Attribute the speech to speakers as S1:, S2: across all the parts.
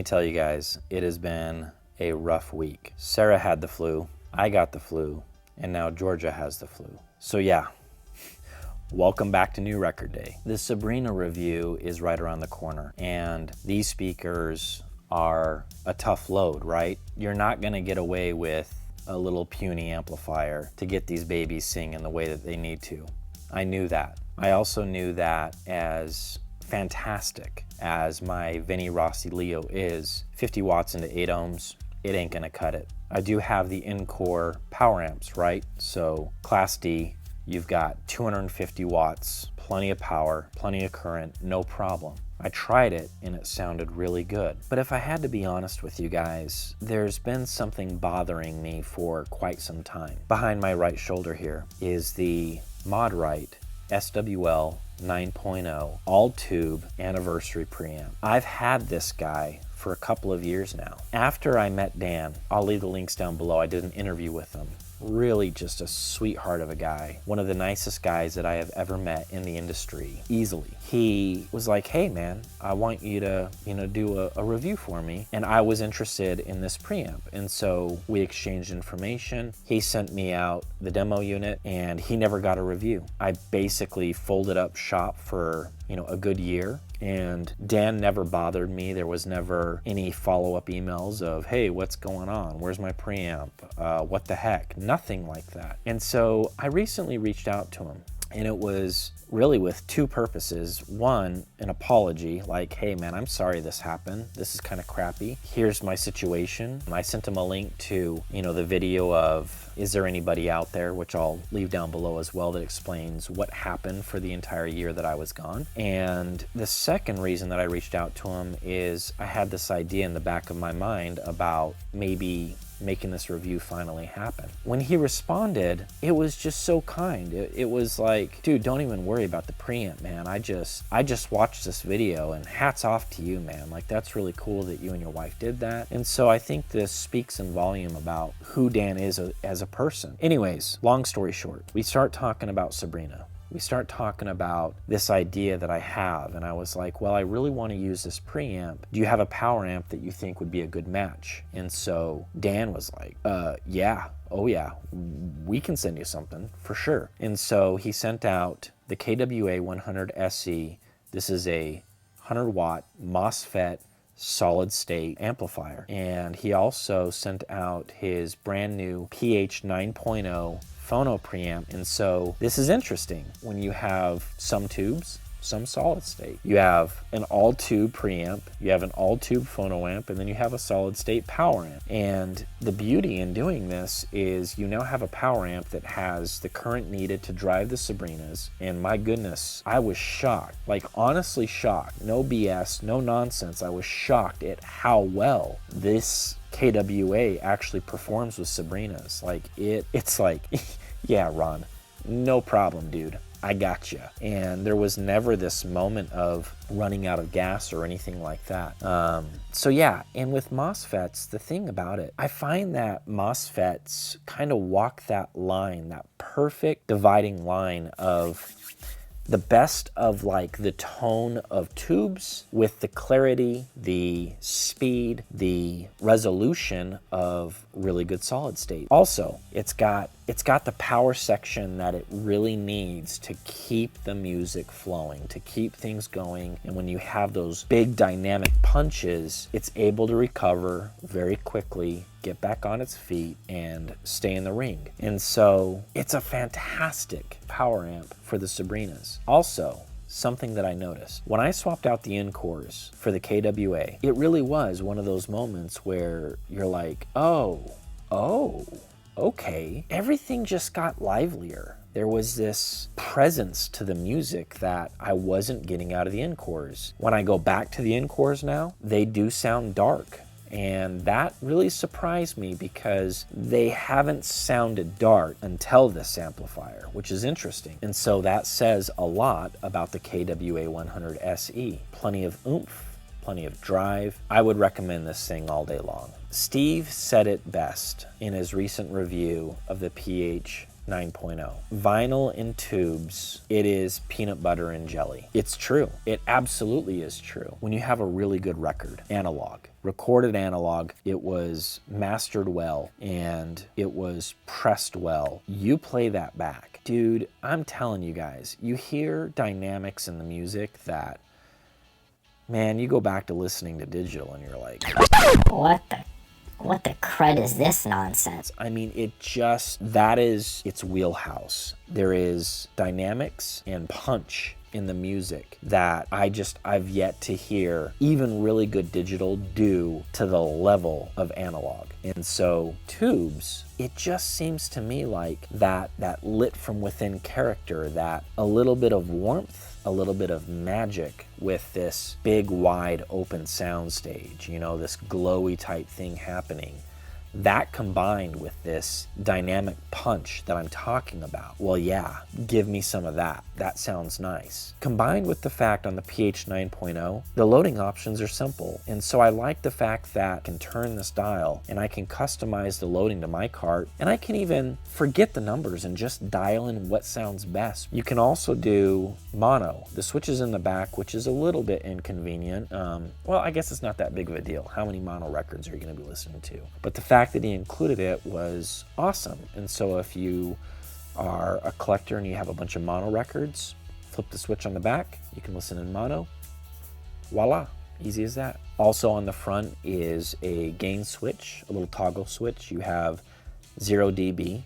S1: tell you guys, it has been a rough week. Sarah had the flu, I got the flu, and now Georgia has the flu. So yeah, welcome back to New Record Day. The Sabrina review is right around the corner, and these speakers are a tough load, right? You're not gonna get away with a little puny amplifier to get these babies singing the way that they need to. I knew that. I also knew that as fantastic as my Vinny Rossi Leo is, 50 watts into 8 ohms, it ain't gonna cut it. I do have the Encore power amps, right? So Class D, you've got 250 watts, plenty of power, plenty of current, no problem. I tried it and it sounded really good. But if I had to be honest with you guys, there's been something bothering me for quite some time. Behind my right shoulder here is the Modwright SWL9.0 all-tube anniversary preamp. I've had this guy for a couple of years now. After I met Dan, I'll leave the links down below, I did an interview with him. Really just a sweetheart of a guy. One of the nicest guys that I have ever met in the industry, easily. He was like, hey man, I want you to, do a review for me. And I was interested in this preamp. And so we exchanged information. He sent me out the demo unit and he never got a review. I basically folded up shop for, a good year. And Dan never bothered me. There was never any follow-up emails of, hey, what's going on? Where's my preamp? What the heck? Nothing like that. And so I recently reached out to him, and it was really with two purposes. One, an apology, like, hey man, I'm sorry this happened. This is kind of crappy. Here's my situation. I sent him a link to, the video of, is there anybody out there, which I'll leave down below as well, that explains what happened for the entire year that I was gone. And the second reason that I reached out to him is I had this idea in the back of my mind about maybe making this review finally happen. When he responded, it was just so kind. It was like, dude, don't even worry about the preamp, man. I just watched this video and hats off to you, man. Like, that's really cool that you and your wife did that. And so I think this speaks in volume about who Dan is as a person. Anyways, long story short, we start talking about Sabrina. We start talking about this idea that I have, and I was like, well, I really want to use this preamp. Do you have a power amp that you think would be a good match? And so Dan was like, yeah, oh yeah, we can send you something for sure. And so he sent out the SE100 SE. This is a 100 watt MOSFET solid state amplifier. And he also sent out his brand new PH9.0 phono preamp. And so this is interesting when you have some tubes, some solid state. You have an all tube preamp, you have an all tube phono amp, and then you have a solid state power amp. And the beauty in doing this is you now have a power amp that has the current needed to drive the Sabrinas. And my goodness, I was shocked, like honestly shocked, no BS, no nonsense. I was shocked at how well this KWA actually performs with Sabrinas. Like it's like, yeah, Ron, no problem, dude. I got you. And there was never this moment of running out of gas or anything like that. So yeah, and with MOSFETs, the thing about it, I find that MOSFETs kind of walk that line, that perfect dividing line of the best of like the tone of tubes with the clarity, the speed, the resolution of really good solid state. Also, it's got the power section that it really needs to keep the music flowing, to keep things going. And when you have those big dynamic punches, it's able to recover very quickly, get back on its feet, and stay in the ring. And so it's a fantastic power amp for the Sabrinas. Also, something that I noticed, when I swapped out the Encores for the KWA, it really was one of those moments where you're like, oh, okay. Everything just got livelier. There was this presence to the music that I wasn't getting out of the Encores. When I go back to the Encores now, they do sound dark. And that really surprised me because they haven't sounded dark until this amplifier, which is interesting. And so that says a lot about the KWA100 SE. Plenty of oomph, plenty of drive. I would recommend this thing all day long. Steve said it best in his recent review of the PH 9.0. Vinyl in tubes, it is peanut butter and jelly. It's true. It absolutely is true. When you have a really good record, analog, recorded analog, it was mastered well and it was pressed well. You play that back. Dude, I'm telling you guys, you hear dynamics in the music that, man, you go back to listening to digital and you're like,
S2: what the crud is this nonsense?
S1: I mean, that is its wheelhouse. There is dynamics and punch in the music that I've yet to hear even really good digital do to the level of analog. And so tubes, it just seems to me like that lit from within character, that a little bit of warmth, a little bit of magic with this big wide open sound stage, you know, this glowy type thing happening. That combined with this dynamic punch that I'm talking about, well, yeah, give me some of that. That sounds nice. Combined with the fact on the PH 9.0, the loading options are simple. And so I like the fact that I can turn this dial and I can customize the loading to my cart, and I can even forget the numbers and just dial in what sounds best. You can also do mono. The switch is in the back, which is a little bit inconvenient. Well, I guess it's not that big of a deal. How many mono records are you going to be listening to? But the fact that he included it was awesome. And so if you are a collector and you have a bunch of mono records, flip the switch on the back, you can listen in mono. Voila, easy as that. Also on the front is a gain switch, a little toggle switch. You have 0 dB,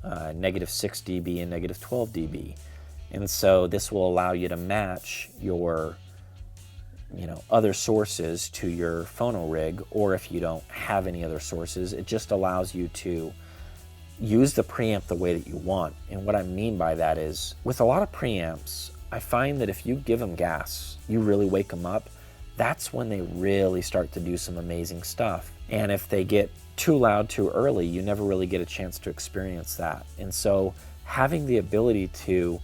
S1: -6 dB, and -12 dB. And so this will allow you to match your other sources to your phono rig, or if you don't have any other sources, it just allows you to use the preamp the way that you want. And what I mean by that is, with a lot of preamps, I find that if you give them gas, you really wake them up, that's when they really start to do some amazing stuff. And if they get too loud too early, you never really get a chance to experience that. And so having the ability to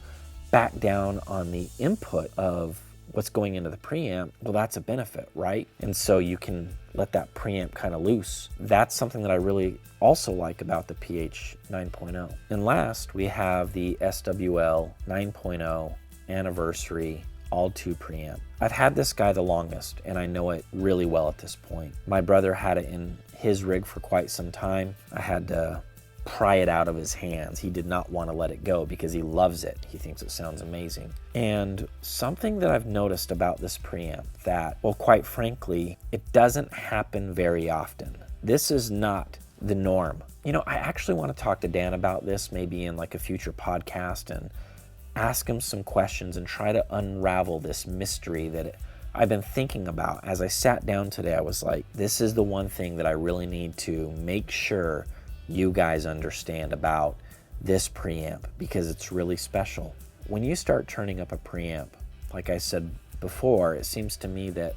S1: back down on the input of what's going into the preamp, well, that's a benefit, right? And so you can let that preamp kind of loose. That's something that I really also like about the PH 9.0. And last, we have the SWL 9.0 anniversary all-tube preamp. I've had this guy the longest, and I know it really well at this point. My brother had it in his rig for quite some time. I had to pry it out of his hands. He did not want to let it go because he loves it. He thinks it sounds amazing. And something that I've noticed about this preamp that, well, quite frankly, it doesn't happen very often. This is not the norm. I actually want to talk to Dan about this maybe in like a future podcast and ask him some questions and try to unravel this mystery that I've been thinking about. As I sat down today, I was like, this is the one thing that I really need to make sure you guys understand about this preamp, because it's really special. When you start turning up a preamp, like I said before, it seems to me that,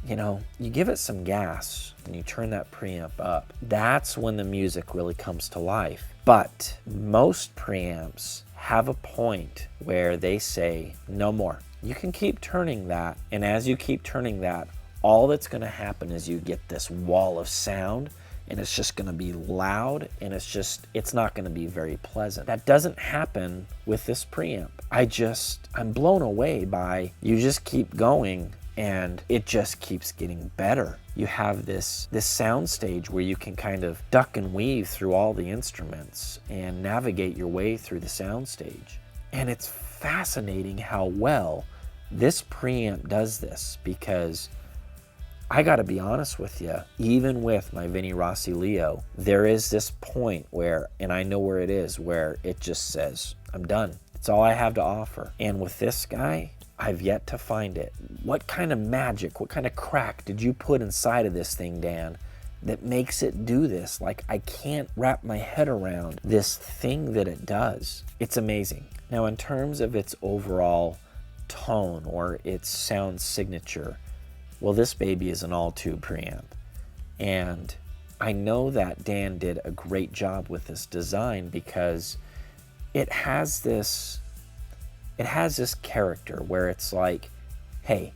S1: you give it some gas and you turn that preamp up, that's when the music really comes to life. But most preamps have a point where they say, no more. You can keep turning that, and as you keep turning that, all that's going to happen is you get this wall of sound, and it's just gonna be loud, and it's not gonna be very pleasant. That doesn't happen with this preamp. I'm blown away by, you just keep going and it just keeps getting better. You have this sound stage where you can kind of duck and weave through all the instruments and navigate your way through the sound stage. And it's fascinating how well this preamp does this, because I gotta be honest with you, even with my Vinny Rossi Leo, there is this point where, and I know where it is, where it just says, I'm done. It's all I have to offer. And with this guy, I've yet to find it. What kind of magic, what kind of crack did you put inside of this thing, Dan, that makes it do this? Like, I can't wrap my head around this thing that it does. It's amazing. Now, in terms of its overall tone or its sound signature, well, this baby is an all-tube preamp. And I know that Dan did a great job with this design, because it has this character where it's like, hey,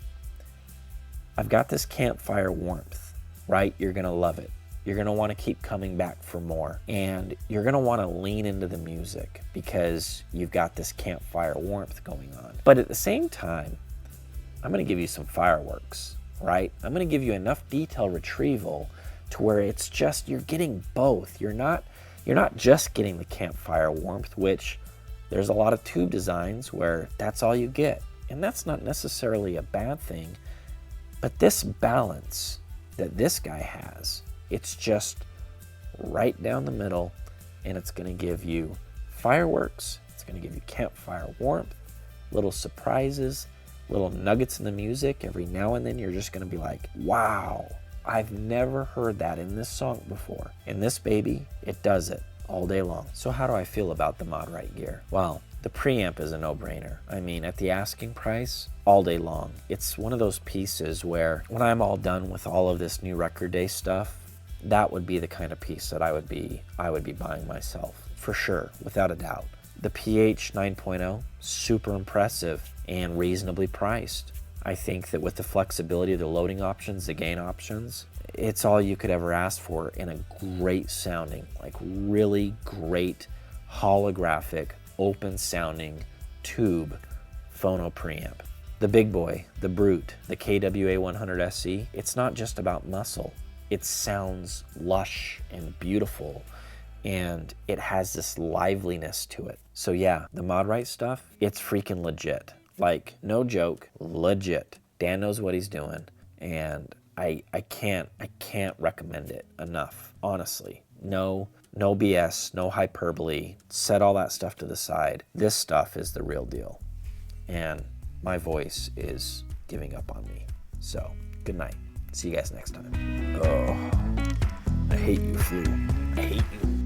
S1: I've got this campfire warmth, right? You're gonna love it. You're gonna wanna keep coming back for more. And you're gonna wanna lean into the music because you've got this campfire warmth going on. But at the same time, I'm gonna give you some fireworks, right? I'm gonna give you enough detail retrieval to where it's just, you're getting both. You're not just getting the campfire warmth, which there's a lot of tube designs where that's all you get. And that's not necessarily a bad thing, but this balance that this guy has, it's just right down the middle, and it's gonna give you fireworks, it's gonna give you campfire warmth, little surprises, little nuggets in the music. Every now and then you're just gonna be like, wow, I've never heard that in this song before. And this baby, it does it all day long. So how do I feel about the Modwright gear? Well, the preamp is a no-brainer. I mean, at the asking price, all day long. It's one of those pieces where when I'm all done with all of this new record day stuff, that would be the kind of piece that I would be buying myself, for sure, without a doubt. The PH 9.0, super impressive and reasonably priced. I think that with the flexibility of the loading options, the gain options, it's all you could ever ask for in a great sounding, like really great holographic, open sounding tube phono preamp. The big boy, the brute, the KWA100 SE, it's not just about muscle. It sounds lush and beautiful, and it has this liveliness to it. So yeah, the Modwright stuff, it's freaking legit. Like, no joke, legit. Dan knows what he's doing, and I can't recommend it enough, honestly. No BS, no hyperbole. Set all that stuff to the side. This stuff is the real deal. And my voice is giving up on me. So, good night. See you guys next time. Oh, I hate you, Flu. I hate you.